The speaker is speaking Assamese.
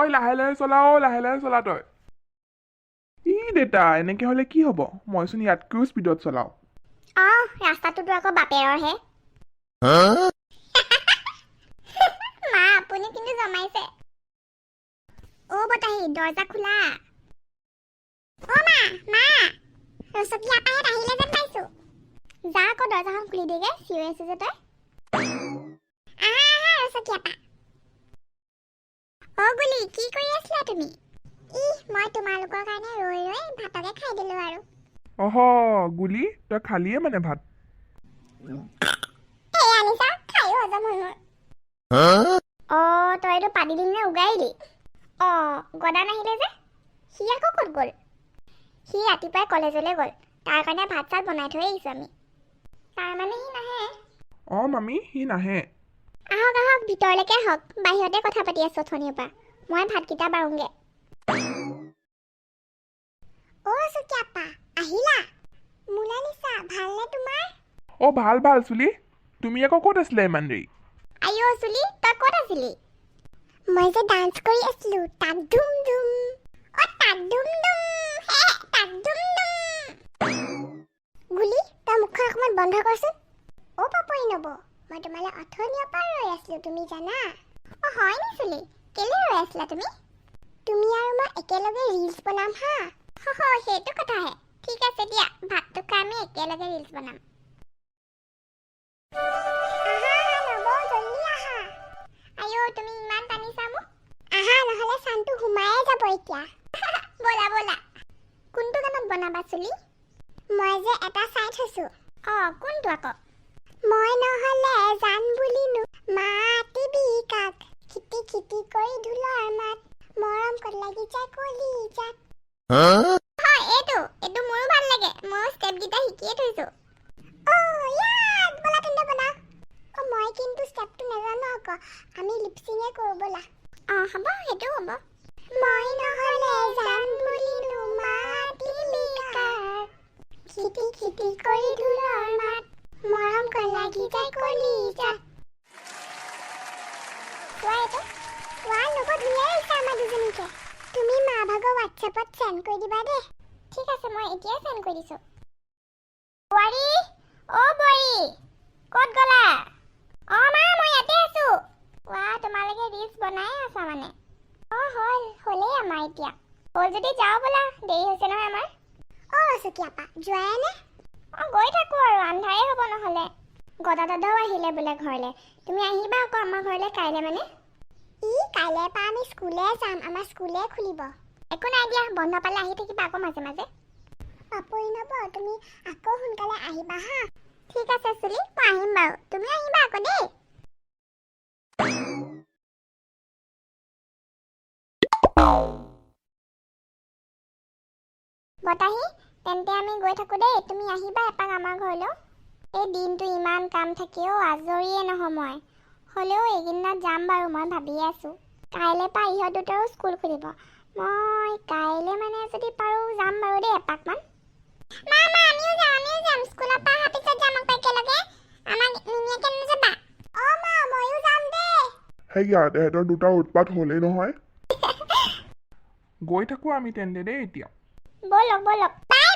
ঐ লাহে লাহে চলা লাহে লাহে চলা তই ই দেতা এনেকে হলে কি হব মইচোন ইয়াতকৈও স্পীডত চলাও ৰাস্তাটোতো আকৌ বাপেৰৰহে মা আপুনি কিন্তু জমাইছে বতাহী দৰ্জা খোলা মা ৰচকী আপাহঁত আহিলে যেন পাইছো যা আকৌ দৰ্জাখন খুলি দেগে চিঞৰি আছে যে তই আহা ৰচকী আপা গুলি কি কৰি আছিলা তুমি মই তোমালোকৰ কাৰণে ৰৈ ৰৈ ভাতকে খাই দিলো আৰু অহ গুলি তই খালিয়ে মানে ভাত আনিছা খাইও হজম হ'ল মোৰ তই এইটো পানী দিলি নে উগাই দিলি গদা নাহিলে যে সি আকৌ ক'ত গ'ল সি ৰাতিপুৱাই কলেজলৈ গ'ল তাৰ কাৰণে ভাত চাত বনাই থৈ আহিছোঁ আমি তাৰ মানে সি নাহে মামী সি নাহে আহক আহক ভিতৰলৈকে আহক বাহিৰতে কথা পাতি আছোঁ অথনিৰ পৰা মই ভাতকেইটা বাৰুংগে চুকিয়াপা আহিলা মোনালিছা ভালনে তোমাৰ ভাল ভাল চুলি তুমি আকৌ ক'ত আছিলা ইমান দেৰি আইঅ চুলি তই ক'ত আছিলি মই যে ডান্স কৰি আছিলো তাক ধুম ধুম তাক ধুম ধুম তাক ধুম ধুম গুলি তই মুখখন অকণমান বন্ধ কৰচোন পাপৰি নব মই তোমালৈ অথনিৰ পৰা ৰৈ আছিলো তুমি জানা হয় নি চুলি কেলে ৰৈ আছিলা তুমি আৰু মই একেলগে ৰিলছ বনাম হা সেইটো কথাহে ঠিক আছে দিয়া ভাতটো খাই আমি একেলগে ৰিলছ বনাম তুমি ইমান টানিছা মোক আহা নহলে চানটো ঘুমায়ে যাব এতিয়া বলা বলা কোনটো গানত বনাবা চুলি মই যে এটা চাই থৈছো কোনটো আকৌ মই নহলে জান বুলিনো মাতিবি কাক খিটি খিটি কৰি ঢোলৰ মাত মৰম কত লাগি যায় কলি যাক এইটো মোৰো ভাল লাগে মই ষ্টেপ গিটা শিকিয়ে থৈছো বলা তেন্তে বনা মই কিন্তু ষ্টেপটো নাজানো আকৌ আমি লিপচিঙে কৰো বলা হ'ব সেইটো হ'ব মই নহলে জান বুলিনো মাতিবি কাক খিটি খিটি কৰি ঢোলৰ মাত মৰম কত লাগি যায় কলি যাক আমাৰ দুজনীকে তুমি মা ভাগৰ হোৱাটছএপত চেণ্ড কৰি দিবা দেই ঠিক আছে মই এতিয়াই চেণ্ড কৰি দিছো বোৱাৰী বোৱাৰী ক'ত গ'লা মা মই ইয়াতে আছো তোমালোকে ৰিলছ বনাই আছা মানে হ'লেই আমাৰ এতিয়া হ'ল যদি যাওঁ ব'লা দেৰি হৈছে নহয় আমাৰ চুকিয়াপা যোৱাই নে গৈ থাকো আৰু আন্ধাৰে হ'ব নহ'লে গদা দাদাও আহিলে বোলে ঘৰলৈ তুমি আহিবা আকৌ আমাৰ ঘৰলৈ কাইলৈ মানে কাইলৈ পৰা আমি স্কুলে যাম আমাৰ স্কুলে খুলিব একো নাই দিয়া বন্ধ পালে আহি থাকিবা আকৌ মাজে মাজে পাপৰি নব তুমি আকৌ সোনকালে আহিবা হা ঠিক আছে চুলি মই আহিম বাৰু তুমি আহিবা আকৌ দেই বতাহী তেন্তে আমি গৈ থাকো দেই তুমি আহিবা এপাক আমাৰ ঘৰলৈ এই দিনটো ইমান কাম থাকেও আজৰিয়ে নহয় মই হ'লেও এইকেইদিনত যাম বাৰু মই ভাবিয়ে আছোঁ কাইলৈ পৰা ইহঁত দুটাৰো স্কুল খুলিব মই কাইলৈ মানে যদি পাৰোঁ যাম বাৰু দেই এপাকমান আমিও যাম স্কুলৰ পৰা অহাৰ পিছত যাম আকৌ একেলগে আমাক নিনিয়াকে নাযাবা মা ময়ো যাম দেই এহেঁতৰ দুটা উৎপাত হ'লেই নহয় গৈ থাকো আমি তেন্তে দেই এতিয়া বলক বাই